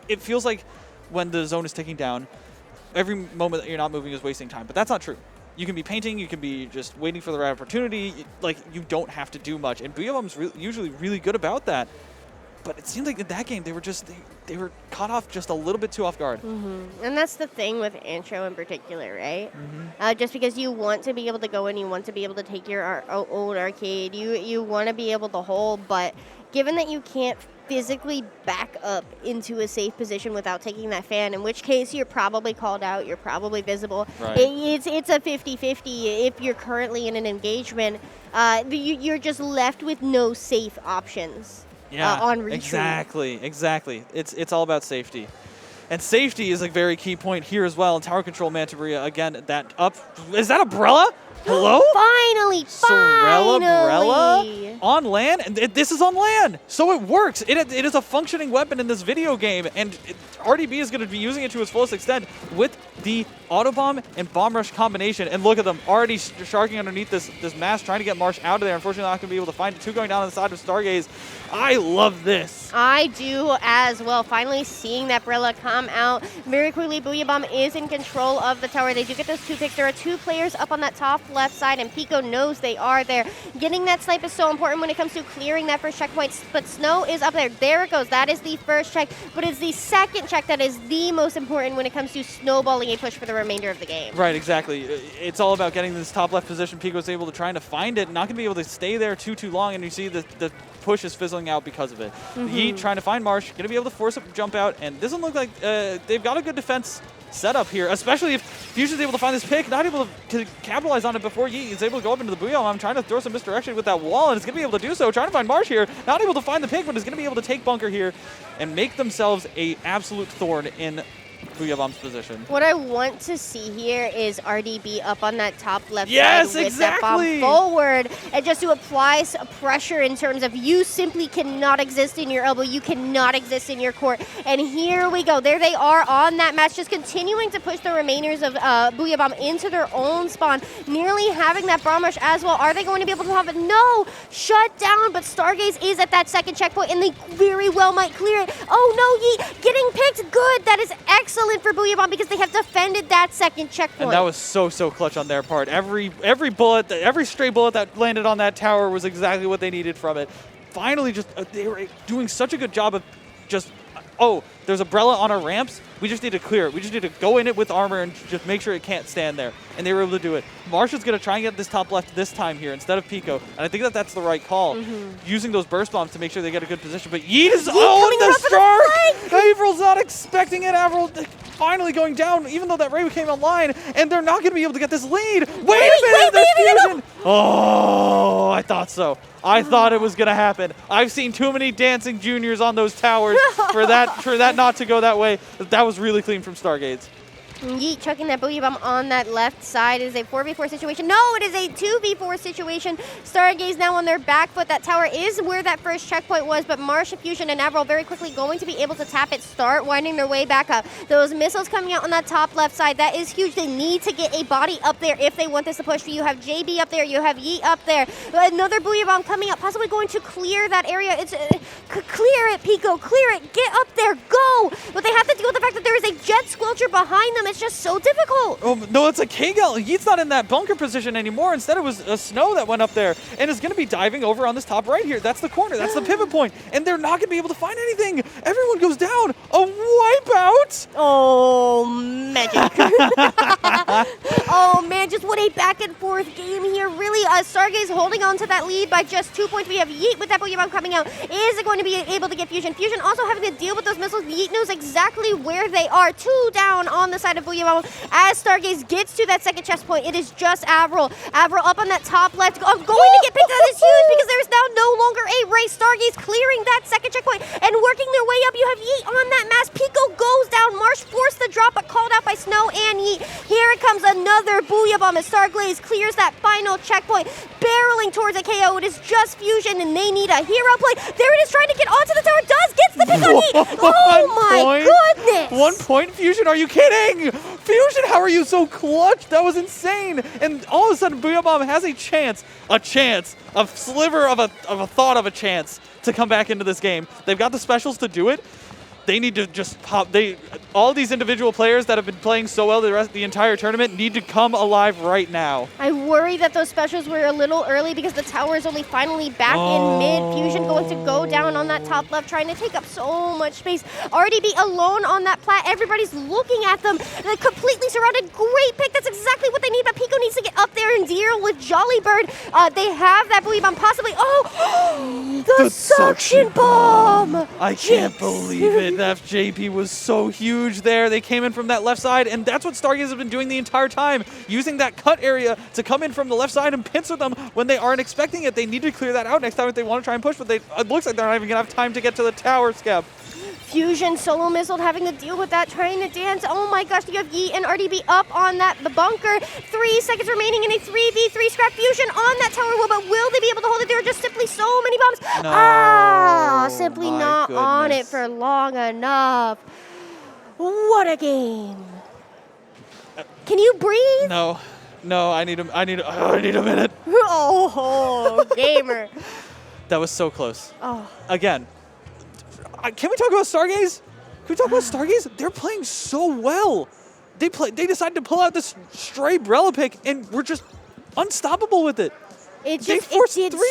it feels like when the zone is ticking down, every moment that you're not moving is wasting time, but that's not true. You can be painting, you can be just waiting for the right opportunity, like, you don't have to do much, and Booyah Bomb's usually really good about that. But it seemed like in that game they were just they were caught off just a little bit too off guard. And that's the thing with Antro in particular, right? Just because you want to be able to go in, you want to be able to take your own arcade, you want to be able to hold, but given that you can't physically back up into a safe position without taking that fan, in which case you're probably called out, you're probably visible. Right. It's a 50-50 if you're currently in an engagement. You're just left with no safe options. On retreat. Exactly. It's all about safety. And safety is a very key point here as well. And tower control, Mantabria, again, that up. Is that a Brella? Hello? Finally! Sorella on land? And this is on land, so it works. It is a functioning weapon in this video game, and RDB is going to be using it to its fullest extent with the Autobomb and Bomb Rush combination. And look at them, already sharking underneath this mass, trying to get Marsh out of there. Unfortunately, not going to be able to find it. Two going down on the side of Stargaze. I love this. I do as well. Finally seeing that Brella come out. Very quickly, Booyah Bomb is in control of the tower. They do get those 2 picks. There are 2 players up on that top left side, and Pico knows they are there. Getting that snipe is so important when it comes to clearing that first checkpoint, but Snow is up there. There it goes. That is the first check, but it's the second check that is the most important when it comes to snowballing a push for the remainder of the game. Right, exactly. It's all about getting this top left position. Pico's able to try to find it, not going to be able to stay there too long, and you see the push is fizzling out because of it. Yeet trying to find Marsh, going to be able to force a jump out, and doesn't look like they've got a good defense setup here, especially if Fusion's able to find this pick, not able to capitalize on it before Yeet is able to go up into the Booyah Bomb, trying to throw some misdirection with that wall, and it's going to be able to do so, trying to find Marsh here, not able to find the pick, but is going to be able to take Bunker here and make themselves a absolute thorn in Booyah Bomb's position. What I want to see here is RDB up on that top left yes, side with exactly. that bomb forward, and just to apply pressure in terms of you simply cannot exist in your elbow, you cannot exist in your court. And here we go. There they are on that match, just continuing to push the remainers of Booyah Bomb into their own spawn, nearly having that bomb rush as well. Are they going to be able to have it? No! Shut down, but Stargaze is at that second checkpoint, and they very well might clear it. Oh no, Yeet getting picked. Good. That is excellent for Booyah Bomb because they have defended that second checkpoint. And that was so clutch on their part. Every bullet, every stray bullet that landed on that tower was exactly what they needed from it. Finally, just they were doing such a good job of just, oh, there's a Brella on our ramps. We just need to clear it. We just need to go in it with armor and just make sure it can't stand there. And they were able to do it. Marshall's going to try and get this top left this time here instead of Pico. And I think that that's the right call. Using those burst bombs to make sure they get a good position. But Yeet is on the start! Avril's not expecting it. Avril finally going down, even though that Ray came online. And they're not going to be able to get this lead. Wait a minute! There's fusion! Oh, I thought so. I thought it was going to happen. I've seen too many dancing juniors on those towers for that not to go that way. That was really clean from Stargaze. Yeet chucking that Booyah Bomb on that left side. Is a 4v4 situation. No, it is a 2v4 situation. Stargaze now on their back foot. That tower is where that first checkpoint was, but Marsh, Fusion, and Avril very quickly going to be able to tap it, start winding their way back up. Those missiles coming out on that top left side, that is huge. They need to get a body up there if they want this to push. You have JB up there, you have Yeet up there. Another Booyah Bomb coming up, possibly going to clear that area. It's clear it, Pico, clear it, get up there, go! But they have to deal with the fact that there is a jet squelcher behind them. It's just so difficult. Oh, no, it's a Kegel. Yeet's not in that bunker position anymore. Instead, it was a Snow that went up there and is going to be diving over on this top right here. That's the corner. That's the pivot point. And they're not going to be able to find anything. Everyone goes down. A wipeout. Oh, magic. Oh, man, just what a back and forth game here. Really, Stargaze holding on to that lead by just 2 points. We have Yeet with that Booyah Bomb coming out. Is it going to be able to get Fusion? Fusion also having to deal with those missiles. Yeet knows exactly where they are. 2 down on the side of Booyah Bomb. As Stargaze gets to that second chest point, it is just Avril. Avril up on that top left. Going to get picked. That is huge because there is now no longer a race. Stargaze clearing that second checkpoint and working their way up. You have Yeet on that mass. Pico goes down. Marsh forced the the drop, but called out by Snow and Yeet. Here it comes, another Booyah Bomb as Starglaze clears that final checkpoint, barreling towards a KO. It is just Fusion, and they need a hero play. There it is, trying to get onto the tower. Does, gets the pick on Yeet. Oh my goodness. 1 point, Fusion, are you kidding? Fusion, how are you so clutch? That was insane. And all of a sudden, Booyah Bomb has a chance, a sliver of a thought of a chance to come back into this game. They've got the specials to do it. They need to just pop. All these individual players that have been playing so well the entire tournament need to come alive right now. I worry that those specials were a little early because the tower is only finally back in mid. Fusion going to go down on that top left, trying to take up so much space. RDB alone on that plat. Everybody's looking at them. They're completely surrounded. Great pick. That's exactly what they need. But Pico needs to get up there and deal with Jollybird. They have that Booyah Bomb possibly. Oh, the suction bomb. I can't believe it. That JP was so huge there. They came in from that left side, and that's what Stargaze has been doing the entire time, using that cut area to come in from the left side and pincer them when they aren't expecting it. They need to clear that out next time if they want to try and push, but it looks like they're not even going to have time to get to the tower, Scab. Fusion solo missile having to deal with that, trying to dance. Oh my gosh, you have Yeet and RDB up on that bunker. 3 seconds remaining in a 3v3 scrap. Fusion on that tower wheel, but will they be able to hold it? There are just simply so many bombs. No, simply not on it for long enough. What a game. Can you breathe? No, I need a minute. Oh, gamer. That was so close. Oh. Again, can we talk about Stargaze? Can we talk about Stargaze? They're playing so well. They decided to pull out this stray Brella pick, and we're just unstoppable with it. It did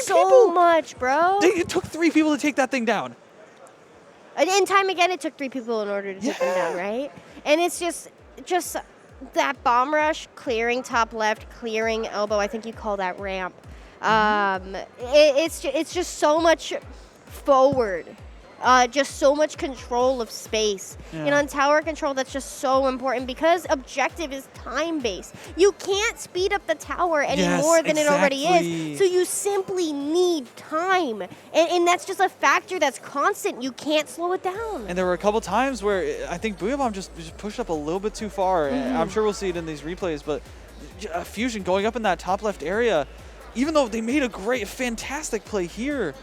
so much, bro. It took 3 people to take that thing down. In time again, it took 3 people in order to take them down, right? And it's just that bomb rush, clearing top left, clearing elbow. I think you call that ramp. It's just so much forward. Just so much control of space. Yeah. And on tower control, that's just so important because objective is time-based. You can't speed up the tower any more than it already is. So you simply need time. And that's just a factor that's constant. You can't slow it down. And there were a couple times where I think Booyah Bomb just pushed up a little bit too far. I'm sure we'll see it in these replays, but Fusion going up in that top left area, even though they made a fantastic play here,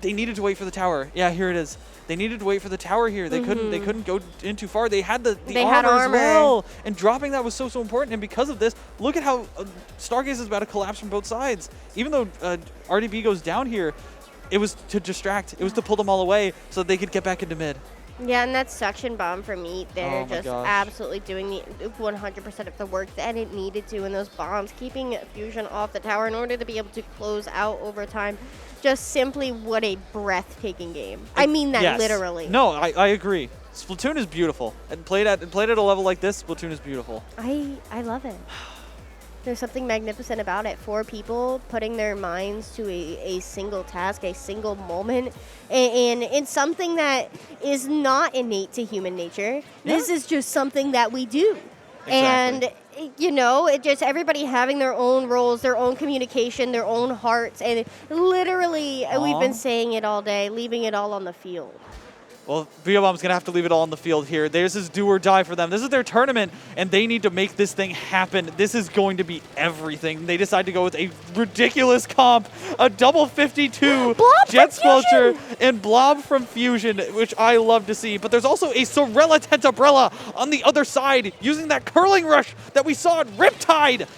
they needed to wait for the tower. Yeah, here it is. They needed to wait for the tower here. They couldn't go in too far. They had the armor as well. And dropping that was so important. And because of this, look at how Stargaze is about to collapse from both sides. Even though RDB goes down here, it was to distract. It was to pull them all away so that they could get back into mid. Yeah, and that suction bomb from Yeet there, absolutely doing the 100% of the work that it needed to in those bombs, keeping Fusion off the tower in order to be able to close out over time. Just simply what a breathtaking game. I mean that literally. No, I agree. Splatoon is beautiful. And played at a level like this, Splatoon is beautiful. I love it. There's something magnificent about it. 4 people putting their minds to a single task, a single moment, and something that is not innate to human nature. Yeah. This is just something that we do. Exactly. And it just everybody having their own roles, their own communication, their own hearts, and literally, we've been saying it all day, leaving it all on the field. Well, Booyah Bomb's going to have to leave it all on the field here. This is do or die for them. This is their tournament, and they need to make this thing happen. This is going to be everything. They decide to go with a ridiculous comp, a double 52, Jet Squelcher, and Blob from Fusion, which I love to see. But there's also a Sorella Tentabrella on the other side, using that curling rush that we saw at Riptide.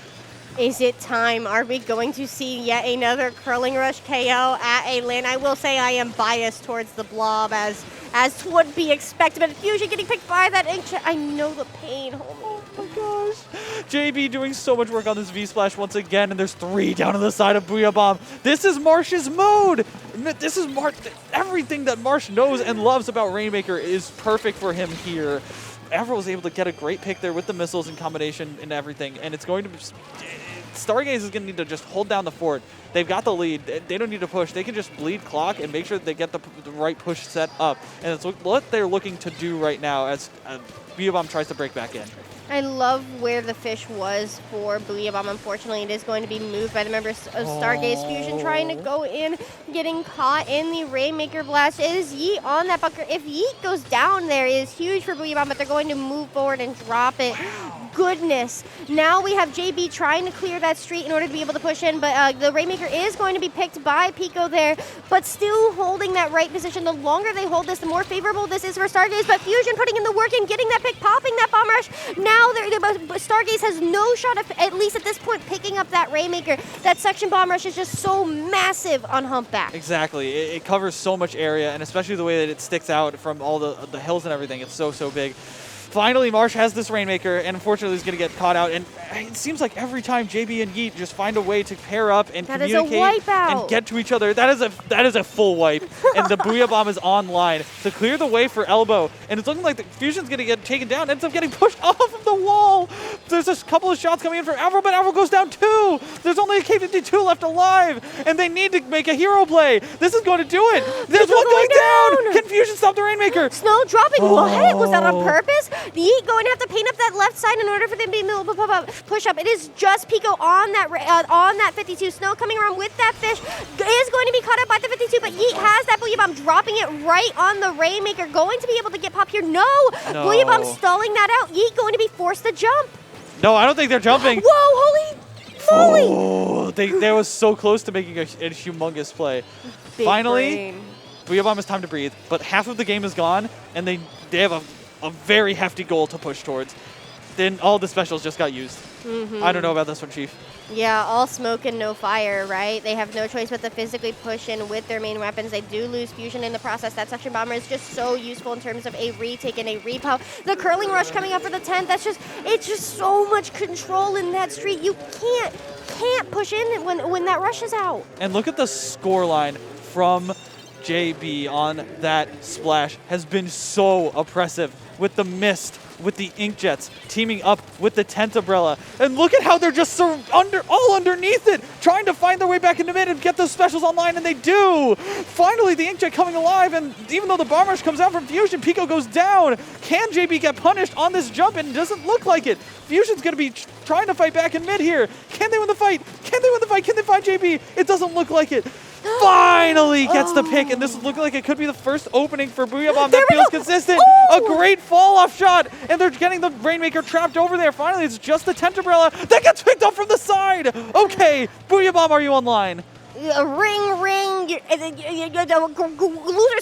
Is it time? Are we going to see yet another curling rush KO at a LAN? I will say I am biased towards the Blob as would be expected, but Fusion getting picked by that Inkjet. I know the pain, homie. Oh my gosh. JB doing so much work on this V-Splash once again, and there's 3 down on the side of Booyah Bomb. This is Marsh's mode. This is everything that Marsh knows and loves about Rainmaker is perfect for him here. Avril was able to get a great pick there with the missiles in combination and everything, and it's going to be... Stargaze is going to need to just hold down the fort. They've got the lead. They don't need to push. They can just bleed clock and make sure that they get the right push set up. And it's what they're looking to do right now as Booyah Bomb tries to break back in. I love where the fish was for Booyah Bomb. Unfortunately, it is going to be moved by the members of Stargaze Fusion trying to go in, getting caught in the Rainmaker Blast. It is Yeet on that bunker. If Yeet goes down there, it is huge for Booyah Bomb, but they're going to move forward and drop it. Goodness. Now we have JB trying to clear that street in order to be able to push in, but the Rainmaker is going to be picked by Pico there, but still holding that right position. The longer they hold this, the more favorable this is for Stargaze, but Fusion putting in the work and getting that pick, popping that bomb rush. Now Stargaze has no shot of, at least at this point, picking up that Rainmaker. That section bomb rush is just so massive on Humpback. Exactly. It covers so much area, and especially the way that it sticks out from all the hills and everything. It's so big. Finally, Marsh has this Rainmaker, and unfortunately he's going to get caught out. And it seems like every time JB and Yeet just find a way to pair up and communicate and get to each other, that is a full wipe. And the Booyah Bomb is online to clear the way for Elbow. And it's looking like the Fusion's going to get taken down, ends up getting pushed off of the wall. There's a couple of shots coming in from Avril, but Avril goes down too. There's only a K-52 left alive, and they need to make a hero play. This is going to do it. There's one going down. Can Fusion stop the Rainmaker? Snow dropping. What? Was that on purpose? The Yeet going to have to paint up that left side in order for them to be able to push up. It is just Pico on that 52. Snow coming around with that fish is going to be caught up by the 52, but Yeet has that Booyah Bomb, dropping it right on the Rainmaker. Going to be able to get pop here. No. Booyah Bomb stalling that out. Yeet going to be forced to jump. No, I don't think they're jumping. Whoa, holy moly. Oh, they was so close to making a humongous play. Big Finally, brain. Booyah Bomb has time to breathe, but half of the game is gone, and they have a very hefty goal to push towards. Then all the specials just got used. I don't know about this one, Chief. Yeah, all smoke and no fire, right? They have no choice but to physically push in with their main weapons. They do lose Fusion in the process. That Suction Bomber is just so useful in terms of a retake and a repow. The Curling Rush coming up for the 10th, it's just so much control in that street. You can't push in when that rush is out. And look at the scoreline from JB on that splash. Has been so oppressive with the mist, with the Inkjets, teaming up with the Tent Umbrella. And look at how they're just all underneath it, trying to find their way back into mid and get those specials online, and they do. Finally, the Inkjet coming alive, and even though the Bomb Rush comes out from Fusion, Pico goes down. Can JB get punished on this jump? And it doesn't look like it. Fusion's going to be trying to fight back in mid here. Can they win the fight? Can they win the fight? Can they find JB? It doesn't look like it. Finally gets the pick, and this looks like it could be the first opening for Booyah Bomb that feels consistent. A great fall-off shot, and they're getting the Rainmaker trapped over there. Finally, it's just the Tent Umbrella that gets picked up from the side. Okay, Booyah Bomb, are you online? Ring, ring. Losers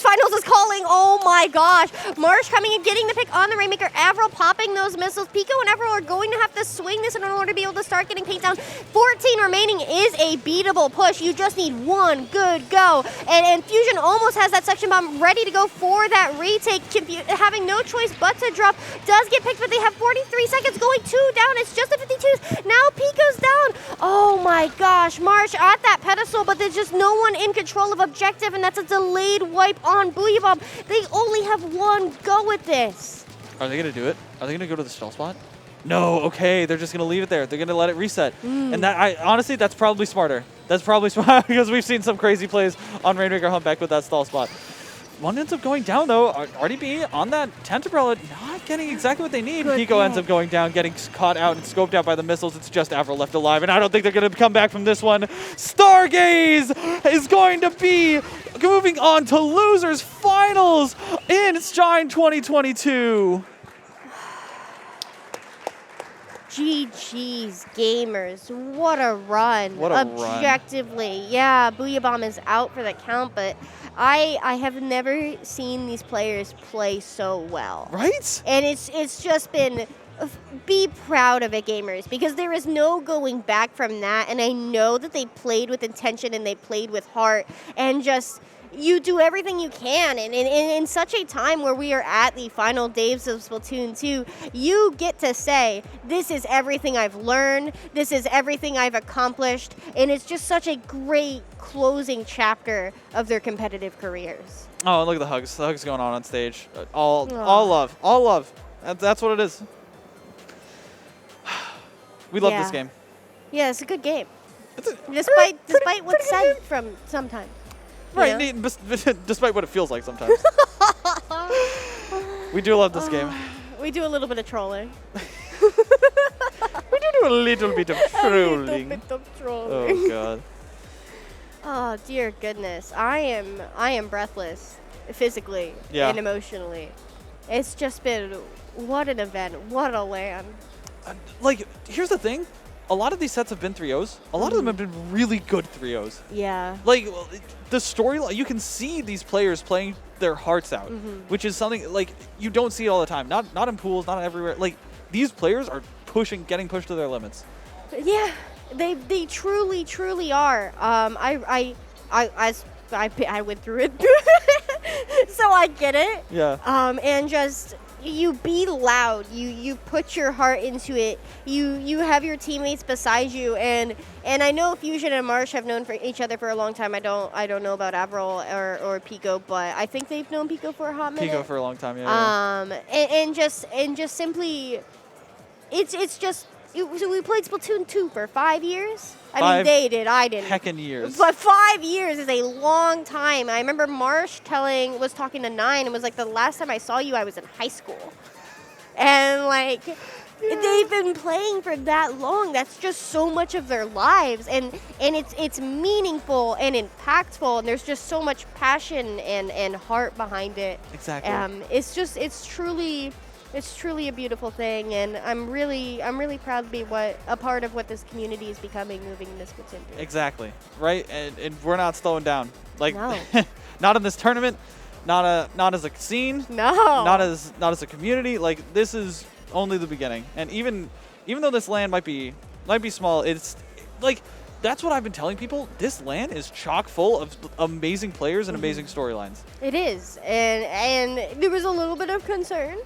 Finals is calling. Oh my gosh. Marsh coming and getting the pick on the Rainmaker. Avril popping those missiles. Pico and Avril are going to have to swing this in order to be able to start getting paint down. 14 remaining is a beatable push. You just need one good go. And Fusion almost has that Suction Bomb ready to go for that retake. Having no choice but to drop. Does get picked, but they have 43 seconds going 2 down. It's just the 52s. Now Pico's down. Oh my gosh. Marsh at that pedestal, but there's just no one in control of objective, and that's a delayed wipe on Booyah Bomb. They only have one go with this. Are they going to do it? Are they going to go to the stall spot? No, okay, they're just going to leave it there. They're going to let it reset. And honestly, that's probably smarter. That's probably smart because we've seen some crazy plays on Rainmaker Humpback with that stall spot. One ends up going down, though. RDB on that Tent Umbrella, not getting exactly what they need. Pico ends up going down, getting caught out and scoped out by the missiles. It's just Avril left alive, and I don't think they're going to come back from this one. Stargaze is going to be moving on to Losers Finals in Shine 2022. GG's gamers, what a run. What a Objectively, yeah, Booyah Bomb is out for the count, but I have never seen these players play so well. Right? And it's just been, be proud of it, gamers, because there is no going back from that, and I know that they played with intention and they played with heart, and just, you do everything you can, and in such a time where we are at the final days of Splatoon 2, you get to say, this is everything I've learned, this is everything I've accomplished, and it's just such a great closing chapter of their competitive careers. Oh, look at the hugs. The hugs going on stage. All love. All love. That's what it is. We love this game. Yeah, it's a good game. Despite what's said from sometimes. Right, despite what it feels like sometimes. We do love this game. We do a little bit of trolling. We do a little bit of A little trolling. bit of trolling. Oh god. Oh dear goodness, I am breathless, physically Yeah. and emotionally. It's just been what an event, what a land. Like, here's the thing. A lot of these sets have been 3-0s. A lot of them have been really good 3-0s. Yeah. Like, the storyline, you can see these players playing their hearts out, which is something, like, you don't see it all the time. Not in pools, not everywhere. Like, these players are getting pushed to their limits. Yeah, they truly are. I went through it, so I get it. Yeah. And just you be loud. You put your heart into it. You have your teammates beside you, and I know Fusion and Marsh have known for each other for a long time. I don't know about Avril or Pico, but I think they've known Pico for a hot minute. Pico for a long time, yeah. And just simply, it's just. So we played Splatoon 2 for 5 years? I mean, they did. I didn't. Heckin' years. But 5 years is a long time. I remember Marsh was talking to Nine and was like, the last time I saw you, I was in high school. And like, they've been playing for that long. That's just so much of their lives. And it's meaningful and impactful. And there's just so much passion and heart behind it. Exactly. It's truly a beautiful thing, and I'm really proud to be a part of what this community is becoming moving in this Splatoon. Exactly. Right? And we're not slowing down. Like, No. not in this tournament, not as a scene, No. not as a community. Like, this is only the beginning. And even though this land might be small, it's like, that's what I've been telling people. This LAN is chock full of amazing players and amazing storylines. It is, and there was a little bit of concern